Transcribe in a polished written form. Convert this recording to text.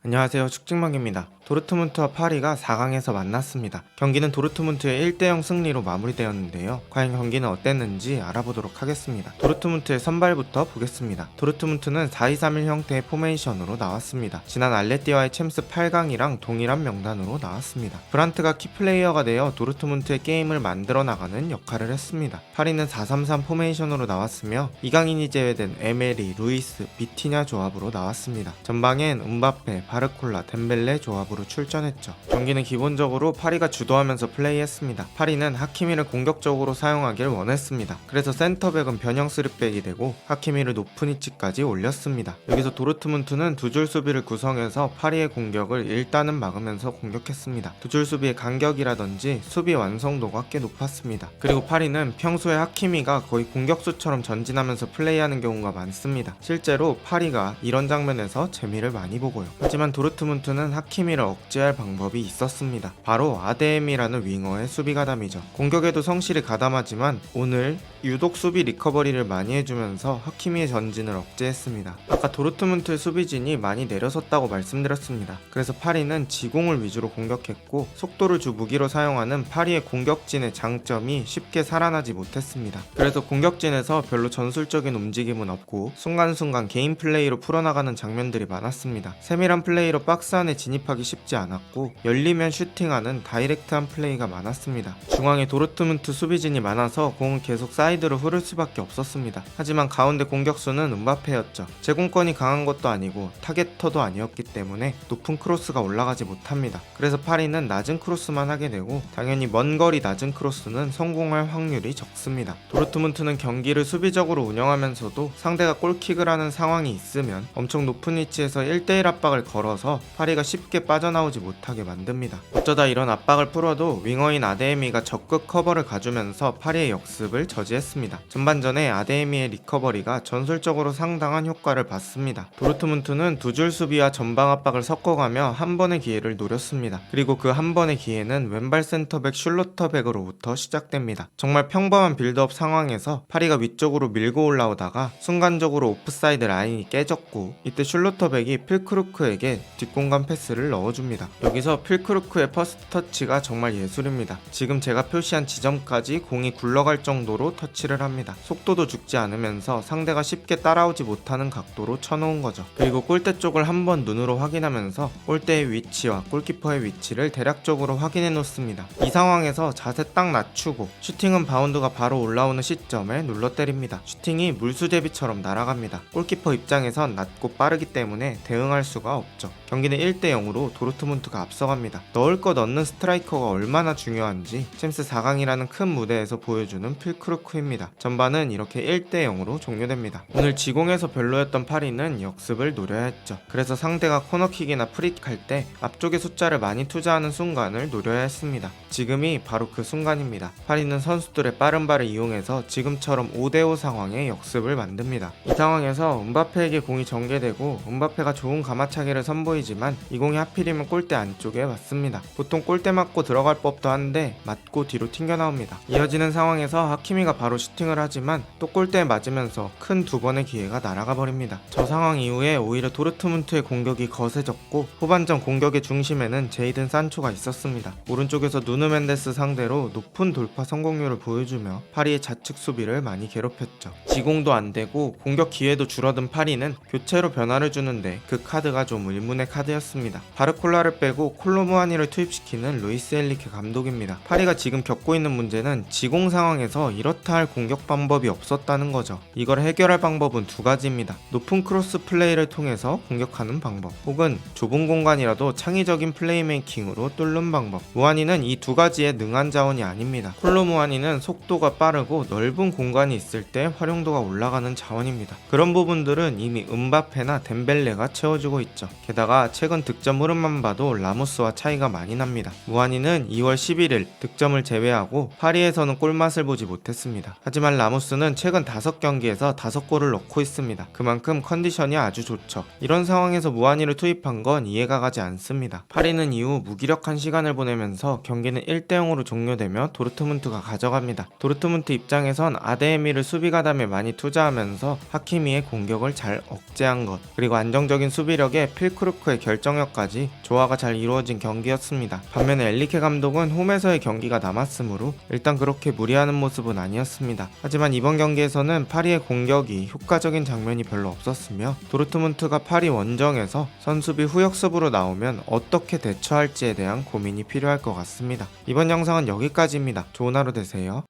안녕하세요. 축직망입니다. 도르트문트와 파리가 4강에서 만났습니다. 경기는 도르트문트의 1대0 승리로 마무리되었는데요. 과연 경기는 어땠는지 알아보도록 하겠습니다. 도르트문트의 선발부터 보겠습니다. 도르트문트는 4-2-3-1 형태의 포메이션으로 나왔습니다. 지난 알레티와의 챔스 8강이랑 동일한 명단으로 나왔습니다. 브란트가 키플레이어가 되어 도르트문트의 게임을 만들어 나가는 역할을 했습니다. 파리는 4-3-3 포메이션으로 나왔으며 이강인이 제외된 에메리, 루이스, 비티냐 조합으로 나왔습니다. 전방엔 음바페, 바르콜라, 덴벨레 조합으로 출전했죠. 경기는 기본적으로 파리가 주도하면서 플레이했습니다. 파리는 하키미를 공격적으로 사용하길 원했습니다. 그래서 센터백은 변형 3백이 되고 하키미를 높은 위치까지 올렸습니다. 여기서 도르트문트는 두 줄 수비를 구성해서 파리의 공격을 일단은 막으면서 공격했습니다. 두 줄 수비의 간격이라든지 수비 완성도가 꽤 높았습니다. 그리고 파리는 평소에 하키미가 거의 공격수처럼 전진하면서 플레이하는 경우가 많습니다. 실제로 파리가 이런 장면에서 재미를 많이 보고요. 하지만 도르트문트는 하키미를 억제할 방법이 있었습니다. 바로 아데엠이라는 윙어의 수비 가담이죠. 공격에도 성실히 가담하지만 오늘 유독 수비 리커버리를 많이 해주면서 하키미의 전진을 억제했습니다. 아까 도르트문트의 수비진이 많이 내려섰다고 말씀드렸습니다. 그래서 파리는 지공을 위주로 공격했고 속도를 주 무기로 사용하는 파리의 공격진의 장점이 쉽게 살아나지 못했습니다. 그래서 공격진에서 별로 전술적인 움직임은 없고 순간순간 개인 플레이로 풀어나가는 장면들이 많았습니다. 세밀한 플레이로 박스 안에 진입하기 쉽지 않았고 열리면 슈팅하는 다이렉트한 플레이가 많았습니다. 중앙에 도르트문트 수비진이 많아서 공은 계속 사이드로 흐를 수밖에 없었습니다. 하지만 가운데 공격수는 음바페였죠. 제공권이 강한 것도 아니고 타겟터도 아니었기 때문에 높은 크로스가 올라가지 못합니다. 그래서 파리는 낮은 크로스만 하게 되고 당연히 먼 거리 낮은 크로스는 성공할 확률이 적습니다. 도르트문트는 경기를 수비적으로 운영하면서도 상대가 골킥을 하는 상황이 있으면 엄청 높은 위치에서 1대1 압박을 걸어서 파리가 쉽게 빠져나오지 못하게 만듭니다. 어쩌다 이런 압박을 풀어도 윙어인 아데에미가 적극 커버를 가주면서 파리의 역습을 저지했습니다. 전반전에 아데에미의 리커버리가 전술적으로 상당한 효과를 봤습니다. 도르트문트는 두 줄 수비와 전방 압박을 섞어가며 한 번의 기회를 노렸습니다. 그리고 그 한 번의 기회는 왼발 센터백 슐로터백으로부터 시작됩니다. 정말 평범한 빌드업 상황에서 파리가 위쪽으로 밀고 올라오다가 순간적으로 오프사이드 라인이 깨졌고 이때 슐로터백이 필크루크에게 뒷공간 패스를 넣어줍니다. 여기서 필크루크의 퍼스트 터치가 정말 예술입니다. 지금 제가 표시한 지점까지 공이 굴러갈 정도로 터치를 합니다. 속도도 죽지 않으면서 상대가 쉽게 따라오지 못하는 각도로 쳐놓은 거죠. 그리고 골대 쪽을 한번 눈으로 확인하면서 골대의 위치와 골키퍼의 위치를 대략적으로 확인해 놓습니다. 이 상황에서 자세 딱 낮추고 슈팅은 바운드가 바로 올라오는 시점에 눌러 때립니다. 슈팅이 물수제비처럼 날아갑니다. 골키퍼 입장에선 낮고 빠르기 때문에 대응할 수가 없죠. 경기는 1대0으로 도르트문트가 앞서갑니다. 넣을 거 넣는 스트라이커가 얼마나 중요한지 챔스 4강이라는 큰 무대에서 보여주는 필크루크입니다. 전반은 이렇게 1대0으로 종료됩니다. 오늘 지공에서 별로였던 파리는 역습을 노려야 했죠. 그래서 상대가 코너킥이나 프리킥 할 때 앞쪽에 숫자를 많이 투자하는 순간을 노려야 했습니다. 지금이 바로 그 순간입니다. 파리는 선수들의 빠른 발을 이용해서 지금처럼 5대5 상황에 역습을 만듭니다. 이 상황에서 음바페에게 공이 전개되고 음바페가 좋은 가마차기를 선보이지만 이 공이 하필이면 골대 안쪽에 맞습니다. 보통 골대 맞고 들어갈 법도 한데 맞고 뒤로 튕겨 나옵니다. 이어지는 상황에서 하키미가 바로 슈팅을 하지만 또 골대에 맞으면서 큰 두 번의 기회가 날아가 버립니다. 저 상황 이후에 오히려 도르트문트의 공격이 거세졌고 후반전 공격의 중심에는 제이든 산초가 있었습니다. 오른쪽에서 누누 멘데스 상대로 높은 돌파 성공률을 보여주며 파리의 좌측 수비를 많이 괴롭혔죠. 지공도 안 되고 공격 기회도 줄어든 파리는 교체로 변화를 주는데 그 카드가 좀 의문의 카드였습니다. 바르콜라를 빼고 콜로무아니를 투입시키는 루이스 엔리케 감독입니다. 파리가 지금 겪고 있는 문제는 지공 상황에서 이렇다 할 공격 방법이 없었다는 거죠. 이걸 해결할 방법은 두 가지입니다. 높은 크로스 플레이를 통해서 공격하는 방법 혹은 좁은 공간이라도 창의적인 플레이메이킹으로 뚫는 방법. 무아니는 이 두 가지에 능한 자원이 아닙니다. 콜로무아니는 속도가 빠르고 넓은 공간이 있을 때 활용도가 올라가는 자원입니다. 그런 부분들은 이미 음바페나 덴벨레가 채워주고 있죠. 게다가 최근 득점 흐름만 봐도 라모스와 차이가 많이 납니다. 무아니는 2월 11일 득점을 제외하고 파리에서는 골맛을 보지 못했습니다. 하지만 라모스는 최근 5경기에서 5골을 넣고 있습니다. 그만큼 컨디션이 아주 좋죠. 이런 상황에서 무아니를 투입한 건 이해가 가지 않습니다. 파리는 이후 무기력한 시간을 보내면서 경기는 1대0으로 종료되며 도르트문트가 가져갑니다. 도르트문트 입장에선 아데에미를 수비 가담에 많이 투자하면서 하키미의 공격을 잘 억제한 것 그리고 안정적인 수비력에 필크 퓨크루크의 결정력까지 조화가 잘 이루어진 경기였습니다. 반면에 엘리케 감독은 홈에서의 경기가 남았으므로 일단 그렇게 무리하는 모습은 아니었습니다. 하지만 이번 경기에서는 파리의 공격이 효과적인 장면이 별로 없었으며 도르트문트가 파리 원정에서 선수비 후역습으로 나오면 어떻게 대처할지에 대한 고민이 필요할 것 같습니다. 이번 영상은 여기까지입니다. 좋은 하루 되세요.